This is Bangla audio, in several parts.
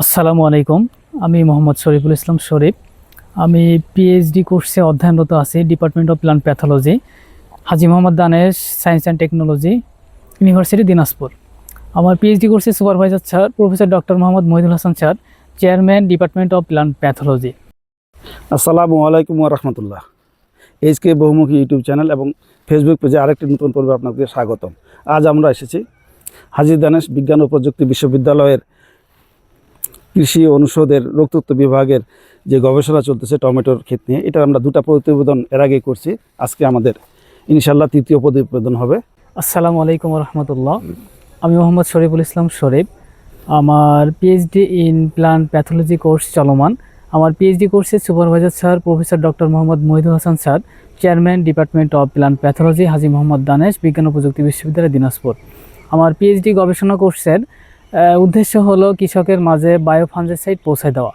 আসসালামু আলাইকুম। আমি মোহাম্মদ শরীফুল ইসলাম শরীফ। আমি পিএইচডি কোর্সে অধ্যয়নরত আছি department of plant pathology, Haji Mohammad Danesh science and technology, university Dinajpur. আমার পিএইচডি কোর্সের supervisor sir professor doctor Mohammad Mohidul Hasan sir, chairman department of plant pathology. আসসালামু আলাইকুম ওয়া রাহমাতুল্লাহ। এইচকে বহুমুখী ইউটিউব চ্যানেল এবং ফেসবুক পেজে আরেকটি নতুন পর্বে আপনাকে স্বাগতম। আজ আমরা এসেছি হাজী দানেশ বিজ্ঞান ও প্রযুক্তি বিশ্ববিদ্যালয়ের কৃষি অনুষদের রোগতত্ত্ব বিভাগের যে গবেষণা চলতেছে টমেটোর ক্ষেত নিয়ে, এটার আমরা দুটা প্রতিবেদন এর আগে করছি। আজকে আমাদের ইনশাল্লাহ তৃতীয় প্রতিবেদন হবে। আসসালামু আলাইকুম রহমতুল্লাহ। আমি মোহাম্মদ শরীফুল ইসলাম শরীফ। আমার PhD in plant pathology course চলমান। আমার পিএইচডি কোর্সের supervisor sir professor doctor Mohammad Mohidul Hasan sir, chairman department of plant pathology, Haji Mohammad Danesh বিজ্ঞান ও প্রযুক্তি বিশ্ববিদ্যালয় দিনাজপুর। আমার পিএইচডি গবেষণা কোর্সের উদ্দেশ্য হলো কৃষকের মাঝে বায়োফাঞ্জিসাইড পৌঁছায় দেওয়া।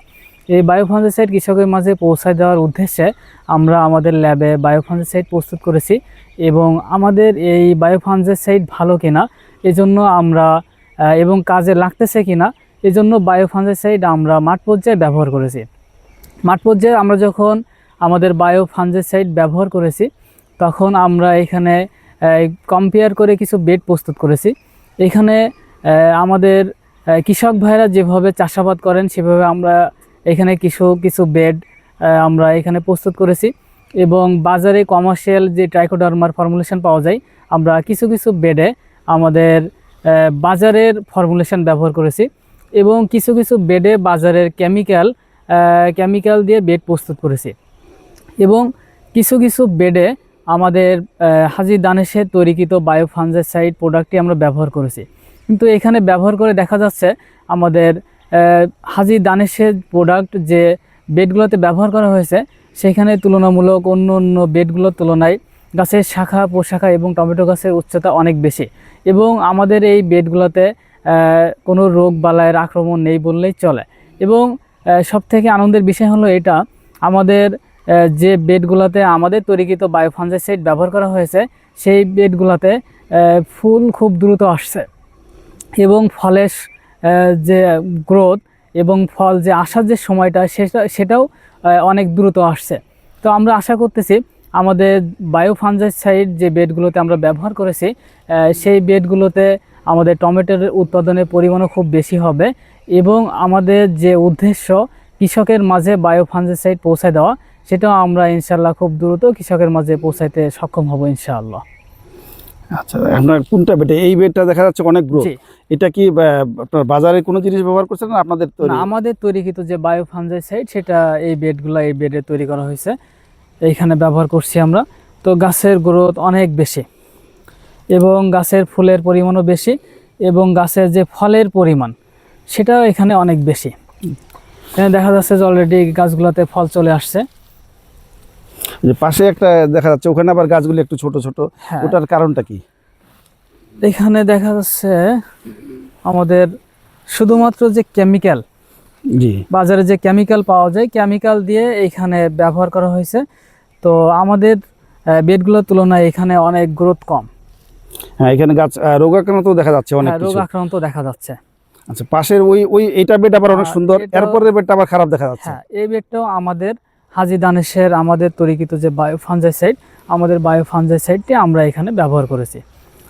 এই বায়োফাঞ্জিসাইড কৃষকের মাঝে পৌঁছায় দেওয়ার উদ্দেশ্যে আমরা আমাদের ল্যাবে বায়োফাঞ্জিসাইড প্রস্তুত করেছি এবং আমাদের এই বায়োফাঞ্জিসাইড ভালো কিনা এজন্য আমরা এবং কাজে লাগতেছে কিনা এজন্য বায়োফাঞ্জিসাইড আমরা মাঠ পর্যায়ে ব্যবহার করেছি। মাঠ পর্যায়ে আমরা যখন আমাদের বায়োফাঞ্জিসাইড ব্যবহার করেছি তখন আমরা এখানে কম্পেয়ার করে কিছু বেড প্রস্তুত করেছি। এখানে আমাদের কৃষক ভাইরা যেভাবে চাষাবাদ করেন সেভাবে আমরা এখানে কিছু বেড আমরা এখানে প্রস্তুত করেছি এবং বাজারে কমার্শিয়াল যে ট্রাইকোডার্মার ফর্মুলেশন পাওয়া যায় আমরা কিছু বেডে আমাদের বাজারের ফর্মুলেশন ব্যবহার করেছি এবং কিছু বেডে বাজারের কেমিক্যাল দিয়ে বেড প্রস্তুত করেছি এবং কিছু বেডে আমাদের হাজী দানেশের তৈরিকৃত বায়োফাঞ্জিসাইড প্রোডাক্টটি আমরা ব্যবহার করেছি। কিন্তু এখানে ব্যবহার করে দেখা যাচ্ছে আমাদের হাজী দানেশের প্রোডাক্ট যে বেডগুলোতে ব্যবহার করা হয়েছে সেখানে তুলনামূলক অন্য বেডগুলোর তুলনায় গাছের শাখা প্রশাখা এবং টমেটো গাছের উচ্চতা অনেক বেশি এবং আমাদের এই বেডগুলোতে কোনো রোগ বালাইয়ের আক্রমণ নেই বললেই চলে। এবং সবথেকে আনন্দের বিষয় হলো এটা, আমাদের যে বেডগুলোতে আমাদের তৈরিকৃত বায়োফাঞ্জিসাইড ব্যবহার করা হয়েছে সেই বেডগুলোতে ফুল খুব দ্রুত আসছে এবং ফলের যে গ্রোথ এবং ফল যে আসার যে সময়টা সেটাও অনেক দ্রুত আসছে। তো আমরা আশা করতেছি আমাদের বায়োফাঞ্জিসাইড যে বেডগুলোতে আমরা ব্যবহার করেছি সেই বেডগুলোতে আমাদের টমেটোর উৎপাদনের পরিমাণও খুব বেশি হবে এবং আমাদের যে উদ্দেশ্য কৃষকের মাঝে বায়োফাঞ্জিসাইড পৌঁছায় দেওয়া সেটাও আমরা ইনশাল্লাহ খুব দ্রুত কৃষকের মাঝে পৌঁছাইতে সক্ষম হব ইনশাআল্লাহ। আচ্ছা, আপনার কোনটা বেডে? এই বেডটা দেখা যাচ্ছে অনেক গ্রোথ। এটা কি আপনার বাজারে কোনো জিনিস ব্যবহার করছেন না আপনাদের তৈরি? আমাদের তৈরিকৃত যে বায়োফাঞ্জিসাইড সেটা এই বেডে তৈরি করা হয়েছে, এইখানে ব্যবহার করছি আমরা। তো গাছের গ্রোথ অনেক বেশি এবং গাছের ফুলের পরিমাণও বেশি এবং গাছের যে ফলের পরিমাণ সেটাও এখানে অনেক বেশি। এখানে দেখা যাচ্ছে যে অলরেডি গাছগুলোতে ফল চলে আসছে। যে পাশে একটা দেখা যাচ্ছে ওখানে আবার গাছগুলি একটু ছোট ছোট, ওটার কারণটা কি? এখানে দেখা যাচ্ছে আমাদের শুধুমাত্র যে কেমিক্যাল, বাজারে যে কেমিক্যাল পাওয়া যায় কেমিক্যাল দিয়ে এখানে ব্যবহার করা হয়েছে। তো আমাদের বেডগুলোর তুলনায় এখানে অনেক গ্রোথ কম। হ্যাঁ, এখানে গাছ রোগাক্রান্ত দেখা যাচ্ছে, অনেক রোগাক্রান্ত দেখা যাচ্ছে। আচ্ছা, পাশের ওই এইটা বেড আবার অনেক সুন্দর, এরপরের বেডটা আবার খারাপ দেখা যাচ্ছে। হ্যাঁ, এই বেডটাও আমাদের হাজী দানেশের আমাদের তৈরিকৃত যে বায়োফাঞ্জিসাইড, আমাদের বায়োফাঞ্জিসাইডটি আমরা এখানে ব্যবহার করেছি।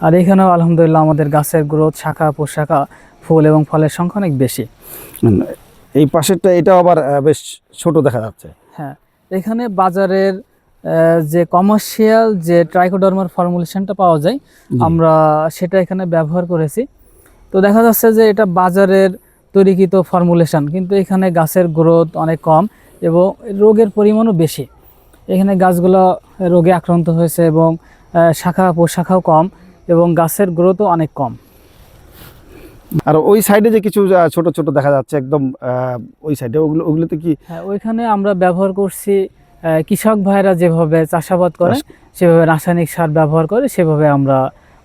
আর এখানেও আলহামদুলিল্লাহ আমাদের গাছের গ্রোথ, শাখা প্রশাখা, ফুল এবং ফলের সংখ্যা অনেক বেশি। এই পাশেরটা এটা আবার বেশ ছোট দেখা যাচ্ছে। হ্যাঁ, এখানে বাজারের যে কমার্শিয়াল যে ট্রাইকোডার্মার ফর্মুলেশনটা পাওয়া যায় আমরা সেটা এখানে ব্যবহার করেছি। তো দেখা যাচ্ছে যে এটা বাজারের তৈরিকৃত ফর্মুলেশন, কিন্তু এখানে গাছের গ্রোথ অনেক কম এবং রোগের পরিমাণও বেশি। এখানে গাছগুলো রোগে আক্রান্ত হয়েছে এবং শাখা প্রশাখাও কম এবং গাছের গ্রোথও অনেক কম। আর ওই সাইডে যে কিছু ছোট ছোট দেখা যাচ্ছে একদম ওই সাইডে, ওগুলোতে কি? হ্যাঁ, ওইখানে আমরা ব্যবহার করছি কৃষক ভাইরা যেভাবে চাষাবাদ করে সেভাবে রাসায়নিক সার ব্যবহার করে সেভাবে আমরা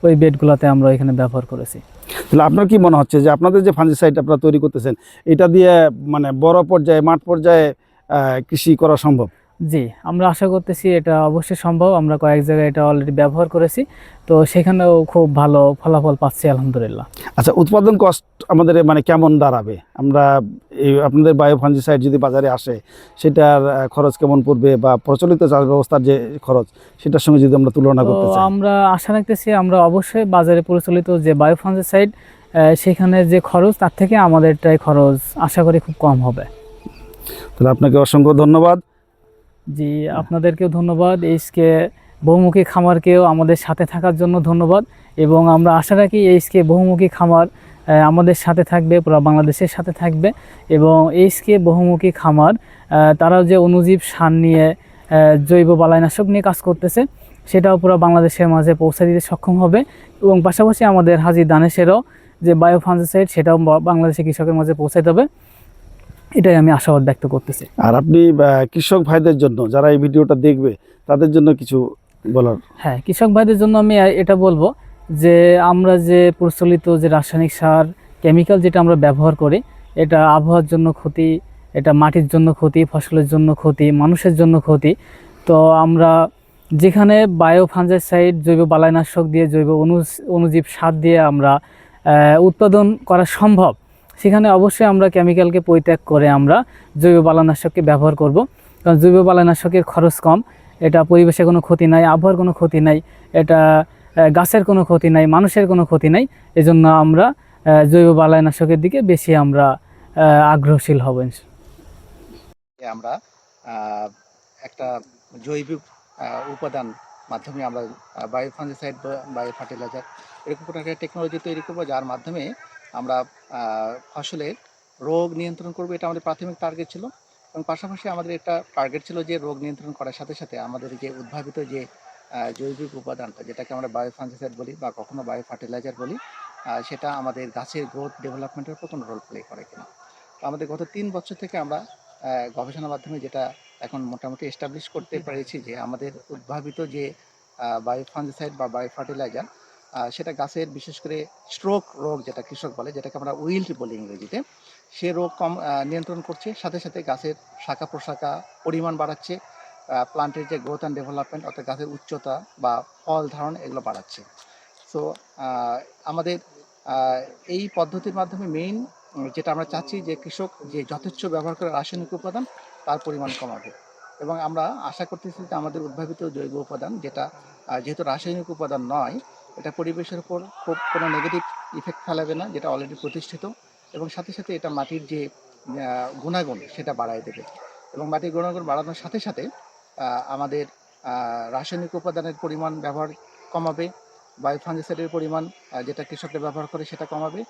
ওই বেডগুলোতে আমরা এখানে ব্যবহার করেছি। তাহলে আপনার কি মনে হচ্ছে যে আপনাদের যে ফাঞ্জিসাইড আপনারা তৈরি করতেছেন এটা দিয়ে মানে বড় পর্যায়ে মাঠ পর্যায়ে কৃষি করা সম্ভব? জি, আমরা আশা করতেছি এটা অবশ্যই সম্ভব। আমরা কয়েক জায়গায় এটা অলরেডি ব্যবহার করেছি, তো সেখানেও খুব ভালো ফলাফল পাচ্ছি আলহামদুলিল্লাহ। আচ্ছা, উৎপাদন কস্ট আমাদের মানে কেমন দাঁড়াবে? আমরা এই আপনাদের বায়ো ফাঞ্জিসাইড যদি বাজারে আসে, সেটার খরচ কেমন পড়বে, বা প্রচলিত চাষ ব্যবস্থার যে খরচ সেটার সঙ্গে যদি আমরা তুলনা তো করতে চাই? আমরা আশা রাখতেছি আমরা অবশ্যই বাজারে প্রচলিত যে বায়োফাঞ্জিসাইড সেখানে যে খরচ তার থেকে আমাদেরটাই খরচ আশা করি খুব কম হবে। তাহলে আপনাকে অসংখ্য ধন্যবাদ। জি, আপনাদেরকেও ধন্যবাদ। এইচকে বহুমুখী খামারকেও আমাদের সাথে থাকার জন্য ধন্যবাদ, এবং আমরা আশা রাখি এইচকে বহুমুখী খামার আমাদের সাথে থাকবে, পুরো বাংলাদেশের সাথে থাকবে। এবং এইচকে বহুমুখী খামার তারাও যে অণুজীব সার নিয়ে জৈব বালাইনাশক নিয়ে কাজ করতেছে, সেটাও পুরো বাংলাদেশের মাঝে পৌঁছে দিতে সক্ষম হবে। এবং পাশাপাশি আমাদের হাজী দানেশেরও যে বায়োফাঞ্জিসাইড সেটাও বাংলাদেশের কৃষকের মাঝে পৌঁছে দেবে, এটাই আমি আশাবাদ ব্যক্ত করতেছি। আর আপনি কৃষক ভাইদের জন্য, যারা এই ভিডিওটা দেখবে, তাদের জন্য কিছু বলার? হ্যাঁ, কৃষক ভাইদের জন্য আমি এটা বলবো যে আমরা যে প্রচলিত যে রাসায়নিক সার, কেমিক্যাল যেটা আমরা ব্যবহার করি, এটা আবহাওয়ার জন্য ক্ষতি, এটা মাটির জন্য ক্ষতি, ফসলের জন্য ক্ষতি, মানুষের জন্য ক্ষতি। তো আমরা যেখানে বায়োফাঞ্জিসাইড জৈব বালাইনাশক দিয়ে, জৈব অণুজীব সার দিয়ে আমরা উৎপাদন করা সম্ভব, সেখানে অবশ্যই আমরা কেমিক্যালকে পরিত্যাগ করে আমরা জৈব বালাইনাশককে ব্যবহার করব। কারণ জৈব বালাইনাশকের খরচ কম, এটা পরিবেশের কোনো ক্ষতি নাই, আবহাওয়ার কোনো ক্ষতি নাই, এটা গাছের কোনো ক্ষতি নাই, মানুষের কোনো ক্ষতি নাই। এজন্য আমরা জৈব বালাইনাশকের দিকে বেশি আমরা আগ্রহশীল হব। আমরা একটা জৈবিক উপাদান মাধ্যমে আমরা বায়োফাঞ্জিসাইড বা বায়ো ফার্টিলাইজার এরকম কোনো একটা টেকনোলজি তৈরি করবো, যার মাধ্যমে আমরা ফসলের রোগ নিয়ন্ত্রণ করবো। এটা আমাদের প্রাথমিক টার্গেট ছিল, এবং পাশাপাশি আমাদের একটা টার্গেট ছিল যে রোগ নিয়ন্ত্রণ করার সাথে সাথে আমাদের যে উদ্ভাবিত যে জৈবিক উপাদানটা, যেটাকে আমরা বায়োফাঞ্জিসাইড বলি বা কখনো বায়ো ফার্টিলাইজার বলি, সেটা আমাদের গাছের গ্রোথ ডেভেলপমেন্টের উপর কোনো রোল প্লে করে কিনা। তো আমাদের গত 3 বছর থেকে আমরা গবেষণার মাধ্যমে যেটা এখন মোটামুটি এস্টাবলিশ করতে পেরেছি যে আমাদের উদ্ভাবিত যে বায়োফাঞ্জিসাইড বা বায়ো ফার্টিলাইজার, সেটা গাছের বিশেষ করে স্ট্রোক রোগ, যেটা কৃষক বলে, যেটাকে আমরা উইল্ট বলি ইংরেজিতে, সে রোগ কম নিয়ন্ত্রণ করছে, সাথে সাথে গাছের শাখা প্রশাখা পরিমাণ বাড়াচ্ছে, প্লান্টের যে গ্রোথ অ্যান্ড ডেভেলপমেন্ট অর্থাৎ গাছের উচ্চতা বা ফল ধারণ এগুলো বাড়াচ্ছে। সো আমাদের এই পদ্ধতির মাধ্যমে মেইন যেটা আমরা চাচ্ছি যে কৃষক যে যথেচ্ছ ব্যবহার করে রাসায়নিক উপাদান তার পরিমাণ কমাবে। এবং আমরা আশা করতেছি যে আমাদের উদ্ভাবিত জৈব উপাদান, যেটা যেহেতু রাসায়নিক উপাদান নয়, এটা পরিবেশের উপর খুব কোনো নেগেটিভ ইফেক্ট ফেলাবে না, যেটা অলরেডি প্রতিষ্ঠিত। এবং সাথে সাথে এটা মাটির যে গুণাগুণ সেটা বাড়ায় দেবে। এবং মাটির গুণাগুণ বাড়ানোর সাথে সাথে আমাদের রাসায়নিক উপাদানের পরিমাণ ব্যবহার কমাবে, বায়োফাঞ্জিসাইডের পরিমাণ যেটা কৃষকরা ব্যবহার করে সেটা কমাবে,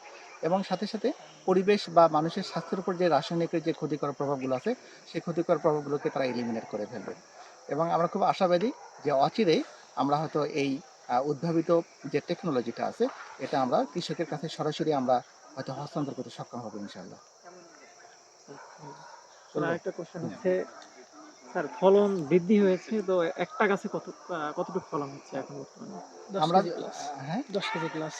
এবং সাথে সাথে পরিবেশ বা মানুষের স্বাস্থ্যের উপর যে রাসায়নিকের যে ক্ষতিকর প্রভাবগুলো আছে সেই ক্ষতিকর প্রভাবগুলোকে তারা এলিমিনেট করে ফেলবে। এবং আমরা খুব আশাবাদী যে অচিরেই আমরা হয়তো এই উদ্ভাবিত যে টেকনোলজিটা আছে এটা আমরা কৃষকের কাছে সরাসরি আমরা হয়তো হস্তান্তর করতে সক্ষম হবো ইনশাআল্লাহ। আরেকটা কোশ্চেন হচ্ছে, স্যার ফলন বৃদ্ধি হয়েছে তো একটা গাছে কতটুকু ফলন হচ্ছে এখন বর্তমানে? আমরা 10 কেজি প্লাস।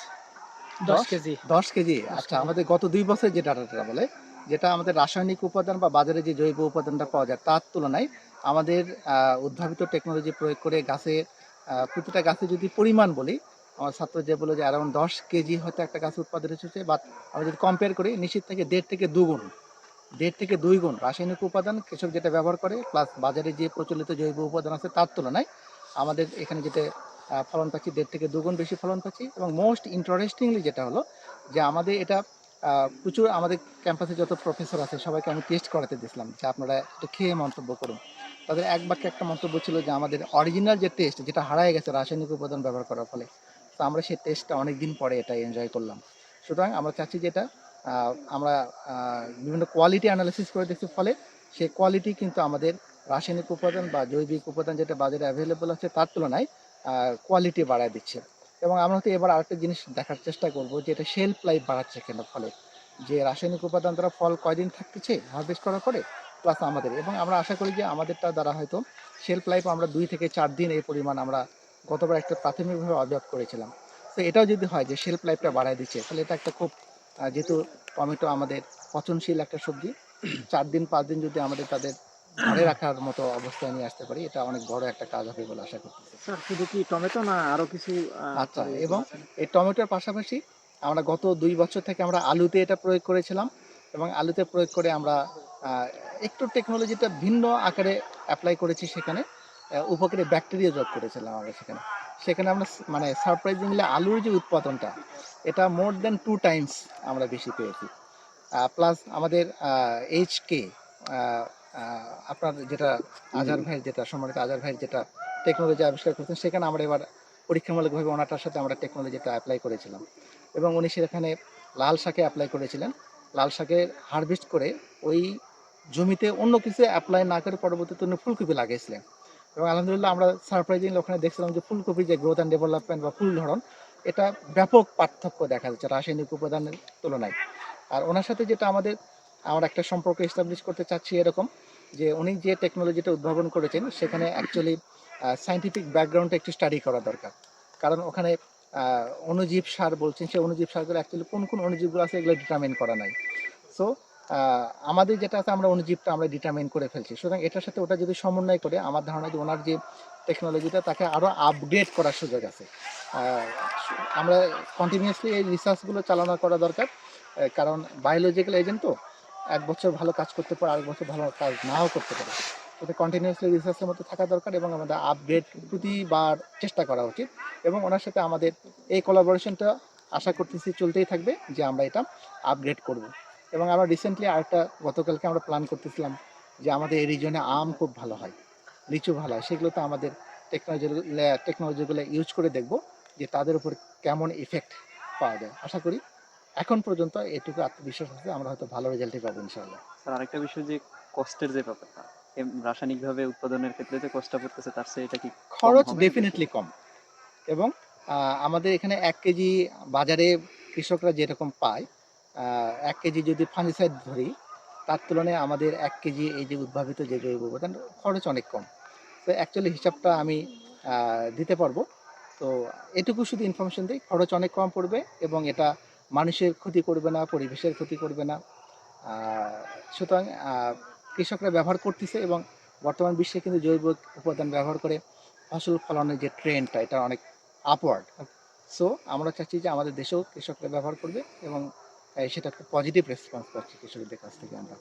10 কেজি। 10 কেজি। আচ্ছা, আমাদের গত 2 বছরের যে ডাটাটা বলে, যেটা আমাদের রাসায়নিক উপাদান বা বাজারে যে জৈব উপাদানটা পাওয়া যায় তার তুলনায় আমাদের উদ্ভাবিত টেকনোলজি প্রয়োগ করে গাছে প্রতিটা গাছে যদি পরিমাণ বলি, আমার ছাত্র যে বলে যে অ্যারাউন্ড 10 কেজি হয়তো একটা গাছে উৎপাদন হচ্ছে, বাট আমরা যদি কম্পেয়ার করি নিশ্চিত থেকে 1.5 থেকে 2 গুণ, 1.5 থেকে 2 গুণ রাসায়নিক উপাদান কৃষক যেটা ব্যবহার করে প্লাস বাজারে যে প্রচলিত জৈব উপাদান আছে তার তুলনায় আমাদের এখানে যেটা ফলন পাচ্ছি 1.5 থেকে 2 গুণ বেশি ফলন পাচ্ছি। এবং মোস্ট ইন্টারেস্টিংলি যেটা হলো যে আমাদের এটা প্রচুর আমাদের ক্যাম্পাসে যত প্রফেসর আছে সবাইকে আমি টেস্ট করাতে দিয়েছিলাম যে আপনারা একটু খেয়ে মন্তব্য করুন। তাদের এক বাক্যে একটা মন্তব্য ছিল যে আমাদের অরিজিনাল যে টেস্ট, যেটা হারায় গেছে রাসায়নিক উপাদান ব্যবহার করার ফলে, তো আমরা সেই টেস্টটা অনেক দিন পরে এটা এনজয় করলাম। সুতরাং আমরা চাচ্ছি যে এটা আমরা বিভিন্ন কোয়ালিটি অ্যানালিসিস করে দেখছি, ফলে সেই কোয়ালিটি কিন্তু আমাদের রাসায়নিক উপাদান বা জৈবিক উপাদান যেটা বাজারে অ্যাভেলেবল আছে তার তুলনায় কোয়ালিটি বাড়ায় দিচ্ছে। এবং আমরা হয়তো এবার আরেকটা জিনিস দেখার চেষ্টা করব যে এটা শেলফ লাইফ বাড়াচ্ছে কেন, ফলে যে রাসায়নিক উপাদান দ্বারা ফল কয়দিন থাকতেছে হারভেস্ট করার পরে, প্লাস আমাদের, এবং আমরা আশা করি যে আমাদেরটা দ্বারা হয়তো শেলফ লাইফ আমরা 2 থেকে 4 দিন এই পরিমাণ আমরা গতবার একটা প্রাথমিকভাবে অবজার্ভ করেছিলাম। তো এটাও যদি হয় যে শেলফ লাইফটা বাড়ায় দিচ্ছে, তাহলে এটা একটা খুব যেহেতু টমেটো আমাদের পচনশীল একটা সবজি, 4 দিন 5 দিন যদি আমাদের তাদের ঘরে রাখার মতো অবস্থায় নিয়ে আসতে পারি, এটা অনেক বড় একটা কাজ হবে বলে আশা করতেছি। স্যার শুধু কি টমেটো না আরো কিছু আচ্ছা, করে এবং করেছেন? এই টমেটোর পাশাপাশি আমরা গত ২ বছর থেকে আমরা আলুতে এটা প্রয়োগ করেছিলাম, এবং আলুতে প্রয়োগ করে আমরা একটু টেকনোলজিটা ভিন্ন আকারে অ্যাপ্লাই করেছি সেখানে। উপকারী ব্যাকটেরিয়া যোগ করেছিলাম আমরা সেখানে। সেখানে আমরা মানে সারপ্রাইজিংলি আলুর যে উৎপাদনটা, এটা মোর দ্যান 2 টাইমস আমরা বেশি পেয়েছি। প্লাস আমাদের এইচকে আপনার যেটা আজহার ভাইয়ের যেটা সম্মানিত আজহার ভাইয়ের যেটা টেকনোলজি আবিষ্কার করেছেন, সেখানে আমরা এবার পরীক্ষামূলকভাবে ওনাটার সাথে আমরা টেকনোলজিটা অ্যাপ্লাই করেছিলাম, এবং উনি সেখানে লাল শাকে অ্যাপ্লাই করেছিলেন। লাল শাকে হারভেস্ট করে ওই জমিতে অন্য কিছু অ্যাপ্লাই না করে পরবর্তীতে উনি ফুলকপি লাগিয়েছিলেন, এবং আলহামদুলিল্লাহ আমরা সারপ্রাইজিংলি ওখানে দেখছিলাম যে ফুলকপির যে গ্রোথ অ্যান্ড ডেভেলপমেন্ট বা ফুল ধরন, এটা ব্যাপক পার্থক্য দেখা যাচ্ছে রাসায়নিক উপাদানের তুলনায়। আর ওনার সাথে যেটা আমরা একটা সম্পর্ক এস্টাবলিশ করতে চাচ্ছি এরকম, যে উনি যে টেকনোলজিটা উদ্ভাবন করেছেন সেখানে অ্যাকচুয়ালি সায়েন্টিফিক ব্যাকগ্রাউন্ডটা একটু স্টাডি করা দরকার। কারণ ওখানে অণুজীব সার বলছেন, সেই অণুজীব সারগুলো অ্যাকচুয়ালি কোন কোন অণুজীবগুলো আছে এগুলো ডিটারমিন করা নাই। সো আমাদের যেটা আছে আমরা অণুজীবটা আমরা ডিটারমিন করে ফেলছি, সুতরাং এটার সাথে ওটা যদি সমন্বয় করে, আমার ধারণা যে ওনার যে টেকনোলজিটা তাকে আরও আপগ্রেড করার সুযোগ আছে। আহ, আমরা কন্টিনিউয়াসলি এই রিসার্চগুলো চালনা করা দরকার, কারণ বায়োলজিক্যাল এজেন্ট তো 1 বছর ভালো কাজ করতে পারে, আরেক বছর ভালো কাজ নাও করতে পারে। এটা কন্টিনিউয়াসলি রিসার্চের মধ্যে থাকা দরকার, এবং আমাদের আপগ্রেড প্রতিবার চেষ্টা করা উচিত। এবং ওনার সাথে আমাদের এই কোলাবোরেশনটা আশা করতেছি চলতেই থাকবে, যে আমরা এটা আপগ্রেড করব। এবং আমরা রিসেন্টলি আরেকটা গতকালকে আমরা প্ল্যান করতেছিলাম যে আমাদের এই রিজনে আম খুব ভালো হয়, লিচু ভালো হয়, সেগুলো তো আমাদের টেকনোলজিগুলো ইউজ করে দেখব যে তাদের উপর কেমন ইফেক্ট পাওয়া যায়। আশা করি এখন পর্যন্ত এটুকু আত্মবিশ্বাস আছে, আমরা হয়তো ভালো রেজাল্টই পাবো ইনশাআল্লাহ। স্যার আরেকটা বিষয় যে কষ্টের যে ব্যাপারটা, রাসায়নিকভাবে উৎপাদনের ক্ষেত্রে যে কষ্টটা পড়তেছে তার চেয়ে এটা কি কম খরচ হবে নাকি? ডেফিনেটলি কম, এবং আমাদের এখানে 1 কেজি বাজারে কৃষকরা যেরকম পায়, 1 কেজি যদি ফাঙ্গিসাইড ধরি, তার তুলনায় আমাদের 1 কেজি এই যে উদ্ভাবিত যে জৈব উপাদান, খরচ অনেক কম। তো অ্যাকচুয়ালি হিসাবটা আমি দিতে পারবো। তো এটুকু শুধু ইনফরমেশন দিই, খরচ অনেক কম পড়বে, এবং এটা মানুষের ক্ষতি করবে না, পরিবেশের ক্ষতি করবে না। সুতরাং কৃষকরা ব্যবহার করতেছে, এবং বর্তমান বিশ্বে কিন্তু জৈব উপাদান ব্যবহার করে ফসল ফলানোর যে ট্রেন্ডটা, এটা অনেক আপওয়ার্ড। সো আমরা চাচ্ছি যে আমাদের দেশেও কৃষকরা ব্যবহার করবে, এবং সেটা একটা পজিটিভ রেসপন্স পাচ্ছি কৃষকদের কাছ থেকে আমরা।